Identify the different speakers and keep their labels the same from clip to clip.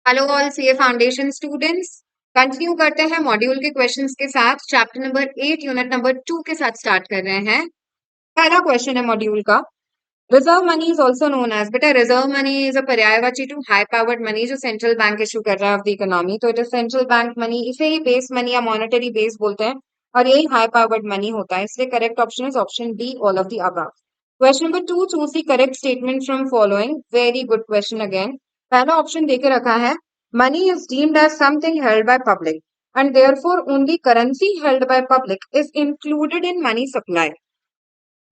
Speaker 1: Hello all CA foundation students. Continue करते हैं module के क्वेश्चंस के साथ। चैप्टर नंबर 8 यूनिट नंबर 2 के साथ स्टार्ट कर रहे हैं। पहला क्वेश्चन है मॉड्यूल का। Reserve money is also known as, बेटा रिजर्व मनी इज अ पर्यायवाची टू हाई पावर्ड मनी जो सेंट्रल बैंक इशू कर रहा है ऑफ द इकोनॉमी। तो it is central bank money, इसे ही बेस मनी या मॉनेटरी बेस बोलते हैं और यही हाई पावर्ड मनी होता है। इसलिए correct option is option D, all of the above. Question number 2, choose the correct statement from following. Very good question again. पहला ऑप्शन देके रखा है, money is deemed as something held by public and therefore only currency held by public is included in money supply.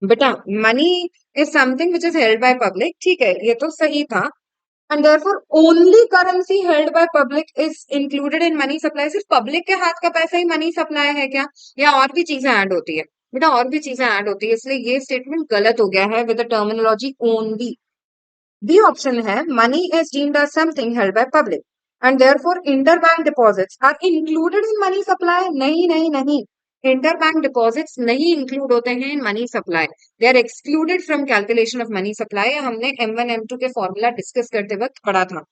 Speaker 1: बेटा money is something which is held by public, ठीक है, ये तो सही था। And therefore only currency held by public is included in money supply. सिर्फ public के हाथ का पैसा ही मनी सप्लाई है क्या, या और भी चीजें ऐड होती है? बेटा और भी चीजें ऐड होती है, इसलिए ये स्टेटमेंट गलत हो गया है with the terminology only. B option है, money is deemed as something held by public and therefore interbank deposits are included in money supply. नहीं नहीं नहीं, इंटरबैंक डिपॉजिट्स नहीं इंक्लूड होते हैं in money supply. They are excluded from calculation of money supply. हमने M1 M2 के formula discuss करते वक्त पढ़ा था।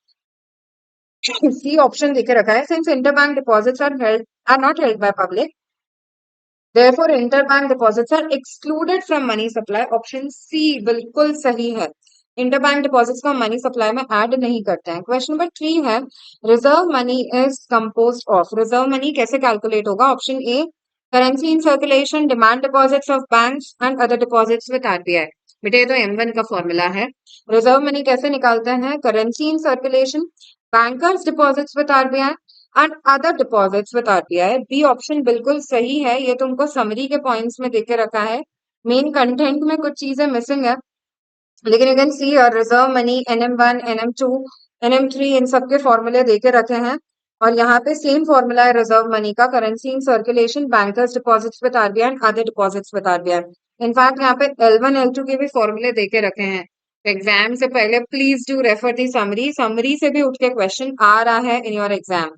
Speaker 1: सी ऑप्शन देके रखा है, since interbank deposits are not held by public, therefore interbank deposits are excluded from money supply। Option C बिल्कुल सही है। इंटरबैंक डिपॉजिट्स को हम मनी सप्लाई में ऐड नहीं करते हैं। क्वेश्चन नंबर 3 है, reserve money is composed of. Reserve money कैसे कैलकुलेट होगा? Option A, currency in circulation, demand deposits of banks and other deposits with RBI. बेटा ये तो M1 का फॉर्मूला है। रिजर्व मनी कैसे निकालते हैं? Currency in circulation, bankers deposits with RBI and other deposits with RBI. B option बिल्कुल सही है। ये तुमको समरी के पॉइंट्स में देके रखा है, मेन कंटेंट में कुछ चीजें मिसिंग है, लेकिन यू कैन सी और reserve money NM1 NM2 NM3 इन सब के फॉर्मूले देके रखे हैं। और यहाँ पे सेम फॉर्मूला है रिजर्व मनी का, currency in circulation, bankers deposits with RBI and other deposits with RBI. In fact यहाँ पे L1 L2 के भी फॉर्मूले देके रखे हैं। एग्जाम से पहले please do refer the summary, summary से भी उठ के क्वेश्चन आ रहा है in your exam.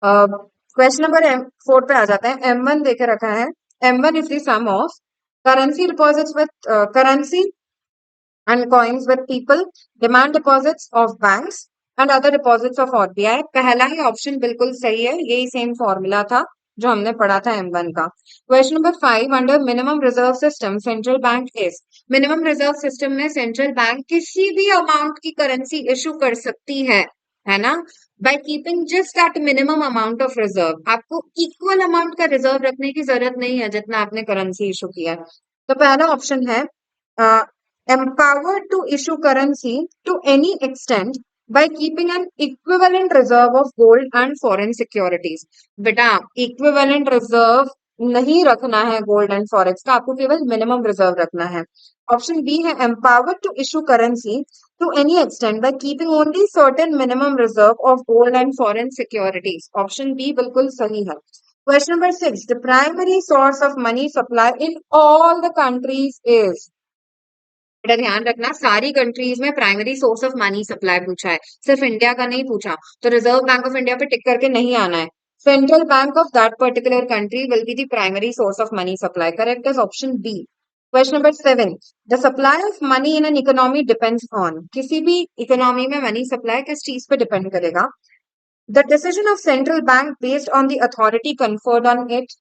Speaker 1: Question number 4 पे आ जाते हैं। M1 देके रखा है, M1 is the sum of currency deposits with currency and coins with people, demand deposits of banks and other deposits of RBI। पहला ही ऑप्शन बिल्कुल सही है, यही सेम फॉर्मूला था जो हमने पढ़ा था M1 का। Question number 5, under minimum reserve system central bank is. Minimum reserve system में सेंट्रल बैंक किसी भी अमाउंट की करेंसी इशू कर सकती है ना, by keeping just that minimum amount of reserve. आपको इक्वल अमाउंट का रिजर्व रखने की जरूरत नहीं है जितना आपने करेंसी इशू किया है। तो पहला ऑप्शन है, empowered to issue currency to any extent by keeping an equivalent reserve of gold and foreign securities। बेटा equivalent reserve नहीं रखना है गोल्ड एंड फॉरेक्स का, आपको केवल मिनिमम रिजर्व रखना है। ऑप्शन बी है, empowered to issue currency to any extent by keeping only certain minimum reserve of gold and foreign securities। Option B बिल्कुल सही है। Question number 6, the primary source of money supply in all the countries is। बेटा ध्यान रखना, सारी countries में primary source of money supply पूछा है, सिर्फ इंडिया का नहीं पूछा। तो रिजर्व बैंक ऑफ इंडिया पे टिक करके नहीं आना है। Central bank of that particular country will be the primary source of money supply. Correct is option B. Question number 7, the supply of money in an economy depends on. किसी भी economy में money supply किस चीज पे depend करेगा? The decision of central bank based on the authority conferred on it.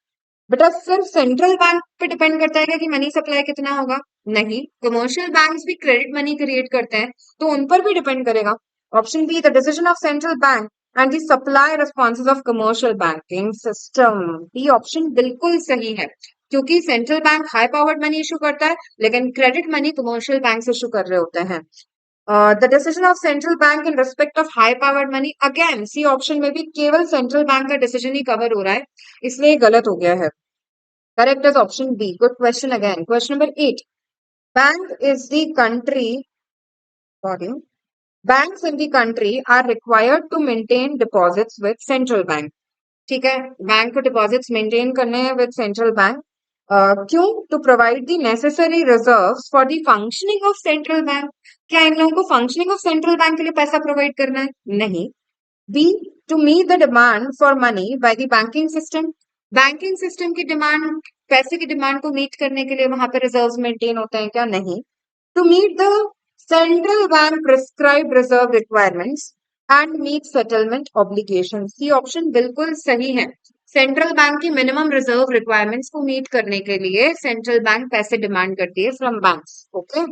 Speaker 1: बेटा सिर्फ central bank पे डिपेंड करता है क्या कि मनी सप्लाई कितना होगा? नहीं, कमर्शियल बैंक्स भी क्रेडिट मनी क्रिएट करते हैं, तो उन पर भी डिपेंड करेगा। Option B, the decision of central bank and the supply responses of commercial banking system. B option बिल्कुल सही है, क्योंकि central bank high powered money issue करता है, लेकिन credit money commercial bank issue कर रहे होते हैं। The decision of central bank in respect of high powered money, again C option में भी केवल सेंट्रल बैंक का डिसीजन ही कवर हो रहा है, इसलिए गलत हो गया है। Correct is option B. Good question again. Question number 8. Bank is the country, sorry. Banks in the country are required to maintain deposits with central bank. ठीक है, बैंक को डिपॉजिट्स मेंटेन करने हैं विद सेंट्रल बैंक। क्यों? To provide the necessary reserves for the functioning of central bank. क्या इन लोगों को फंक्शनिंग ऑफ सेंट्रल बैंक के लिए पैसा प्रोवाइड करना है? नहीं। B, to meet the demand for money by the banking system. Banking system की डिमांड, पैसे की डिमांड को मीट करने के लिए वहां पर रिजर्व्स मेंटेन होते हैं क्या? नहीं। To meet the central bank prescribed reserve requirements and meet settlement obligation. C option बिल्कुल सही है। सेंट्रल बैंक की मिनिमम रिजर्व रिक्वायरमेंट्स को मीट करने के लिए सेंट्रल बैंक पैसे डिमांड करती है from banks. Okay,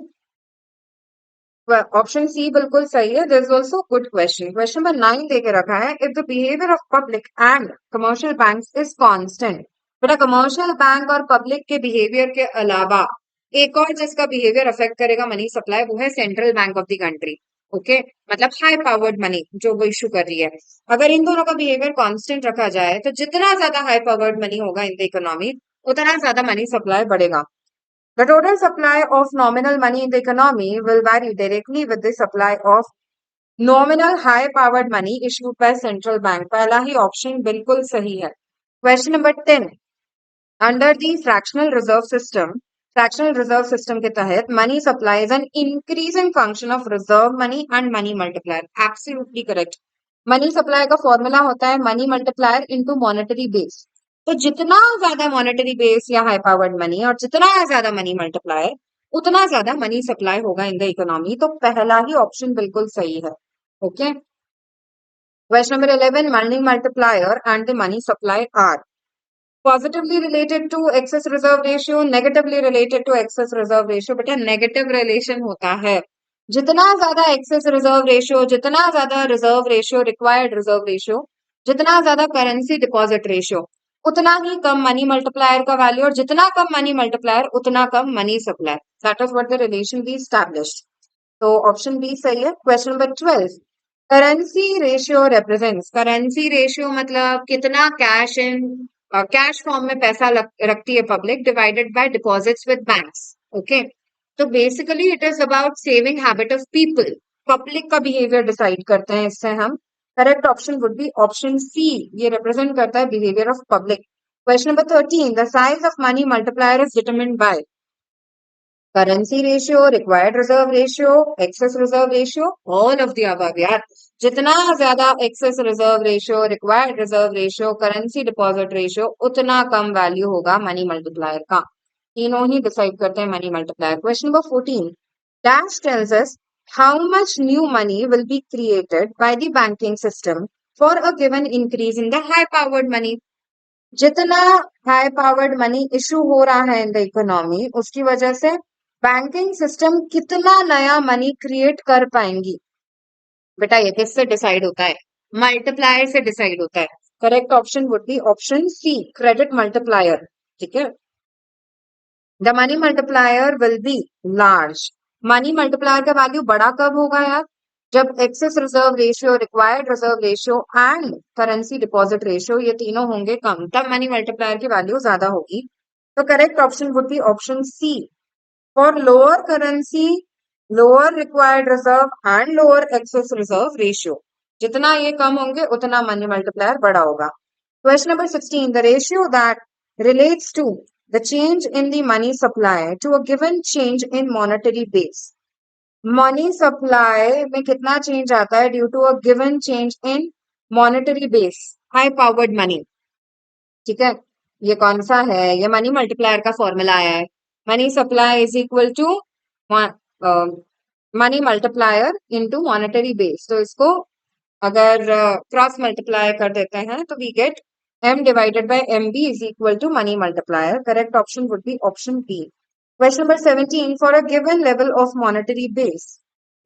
Speaker 1: option C बिल्कुल सही है। This is also good question. Question number 9 देके रखा है, if the behaviour of public and commercial banks is constant. बेटा कमर्शियल बैंक और पब्लिक के बिहेवियर के अलावा एक और जिसका बिहेवियर अफेक्ट करेगा मनी सप्लाई, वो है central bank of the country. Okay, मतलब हाई पावर्ड मनी जो वो इशू कर रही है। अगर इन दोनों का बिहेवियर कांस्टेंट रखा जाए तो जितना ज्यादा हाई पावर्ड मनी होगा इन द इकोनॉमी, उतना ज्यादा मनी सप्लाई बढ़ेगा। The total supply of nominal money in the economy will vary directly with the supply of nominal high-powered money issued by central bank. पहला ही option बिल्कुल सही है। Question number 10. Under the fractional reserve system के तहत money supply is an increasing function of reserve money and money multiplier. Absolutely correct. Money supply का formula होता है money multiplier into monetary base. तो जितना ज्यादा मॉनेटरी बेस या high powered money और जितना ज्यादा मनी मल्टीप्लायर, उतना ज्यादा मनी सप्लाई होगा इन द इकोनॉमी। तो पहला ही ऑप्शन बिल्कुल सही है। Okay, question number 11, money multiplier and the money supply are positively related to excess reserve ratio, negatively related to excess reserve ratio. बेटा नेगेटिव रिलेशन होता है। जितना ज्यादा एक्सेस रिजर्व रेशियो, जितना ज्यादा reserve ratio, required reserve ratio, जितना ज्यादा currency deposit ratio, उतना ही कम मनी मल्टीप्लायर का वैल्यू, और जितना कम मनी मल्टीप्लायर उतना कम money supply. That is what the relation we established. तो ऑप्शन बी सही है। Question number 12, currency ratio represents. Currency ratio मतलब कितना कैश इन कैश फॉर्म में पैसा रखती है public divided by deposits with banks. Okay, तो basically it is about saving habit of people. Public का बिहेवियर डिसाइड करते हैं इससे हम। Correct option would be option C, ये रिप्रेजेंट करता है behaviour of public. Question number 13, the size of money multiplier is determined by currency ratio, required reserve ratio, excess reserve ratio, all of the above यार। जितना ज्यादा excess reserve ratio, required reserve ratio, currency deposit ratio, उतना कम value होगा money multiplier का। तीनों ही decide करते हैं money multiplier. Question number 14, dash tells us how much new money will be created by the banking system for a given increase in the high powered money. जितना high powered money issue हो रहा है in the economy, उसकी वजह से banking system कितना नया money create कर पाएंगी। बेटा ये किससे डिसाइड होता है? मल्टीप्लायर से डिसाइड होता है। Correct option would be option C, credit multiplier. ठीक है, the money multiplier will be large. Money multiplier का वैल्यू बड़ा कब होगा यार? जब excess reserve ratio, required reserve ratio and currency deposit ratio ये तीनों होंगे कम, तब मनी मल्टीप्लायर की वैल्यू ज्यादा होगी। तो correct option would be option C, for lower currency, lower required reserve and lower excess reserve ratio. जितना ये कम होंगे उतना मनी मल्टीप्लायर बड़ा होगा। Question number 16, the ratio that relates to the change in the money supply to a given change in monetary base. Money supply में कितना change आता है due to a given change in monetary base, high powered money. ठीक है, ये कौन सा है? ये मनी मल्टीप्लायर का फॉर्मूला आया है। Money supply is equal to money multiplier into monetary base. तो इसको अगर क्रॉस मल्टीप्लाई कर देते हैं तो we get m divided by mb is equal to money multiplier. Correct option would be option B. Question number 17, for a given level of monetary base,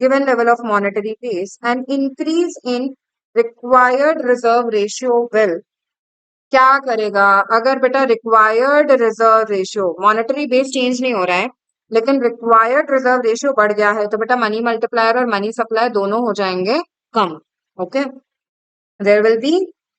Speaker 1: given level of monetary base, an increase in required reserve ratio will क्या करेगा? अगर बेटा required reserve ratio, monetary base change नहीं हो रहा है लेकिन required reserve ratio बढ़ गया है, तो बेटा मनी मल्टीप्लायर और मनी सप्लाई दोनों हो जाएंगे कम। Okay, there will be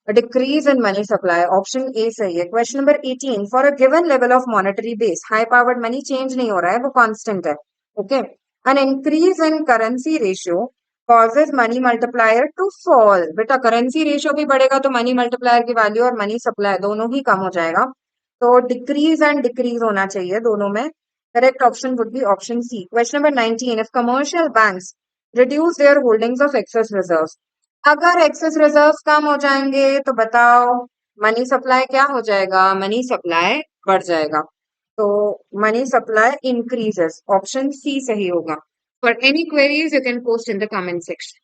Speaker 1: a decrease in money supply. Option A सही है। Question number 18, for a given level of monetary base, high powered money change नहीं हो रहा है, वो कांस्टेंट है। Okay, an increase in currency ratio causes money multiplier to fall. बेटा currency ratio भी बढ़ेगा तो मनी मल्टीप्लायर की वैल्यू और मनी सप्लाई दोनों ही कम हो जाएगा। तो डिक्रीज एंड डिक्रीज होना चाहिए दोनों में। Correct option would be option C. Question number 19, if commercial banks reduce their holdings of excess reserve, अगर एक्सेस रिजर्व कम हो जाएंगे तो बताओ मनी सप्लाई क्या हो जाएगा? मनी सप्लाई बढ़ जाएगा। तो money supply increases, option C सही होगा। For any queries you can post in the comment section.